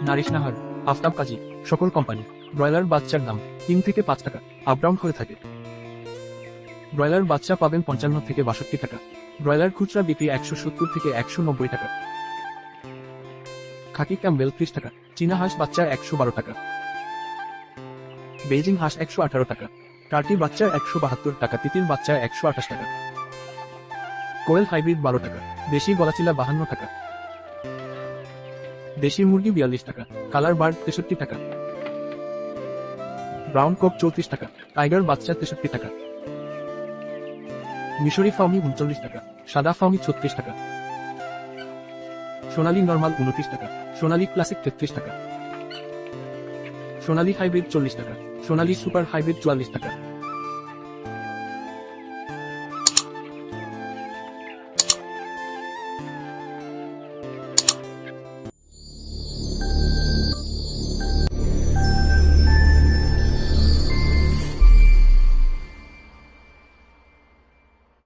নারিশনাহার, আফতাব কাজী, সকল company. Broiler বাচ্চার দাম 3 থেকে 5 টাকা আপ ডাউন হয়ে থাকে। ব্রয়লার বাচ্চা পাবেন 55 থেকে 62 টাকা। ব্রয়লার খুচরা বিক্রি 170 থেকে 190 টাকা। খাকি ক্যাম্বেল 30 টাকা। চীনা হাঁস বাচ্চা 112 টাকা। বেইজিং হাঁস 118 টাকা। টার্কি বাচ্চা 172 টাকা। তিতির বাচ্চা 128 টাকা। কোয়েল হাইব্রিড 12 টাকা। দেশি গলাচিলা 52 টাকা। দেশি মুরগি 42 টাকা। কালার বার্ড 63 টাকা। ব্রাউন কক 34 টাকা। টাইগার বাচ্চা 63 টাকা। মিশরি ফাউমি 39 টাকা। সাদা ফাউমি 36 টাকা। সোনালী নরমাল 29 টাকা। সোনালী ক্লাসিক 33 টাকা। সোনালী হাইব্রিড 40 টাকা। সোনালী সুপার হাইব্রিড 44 টাকা।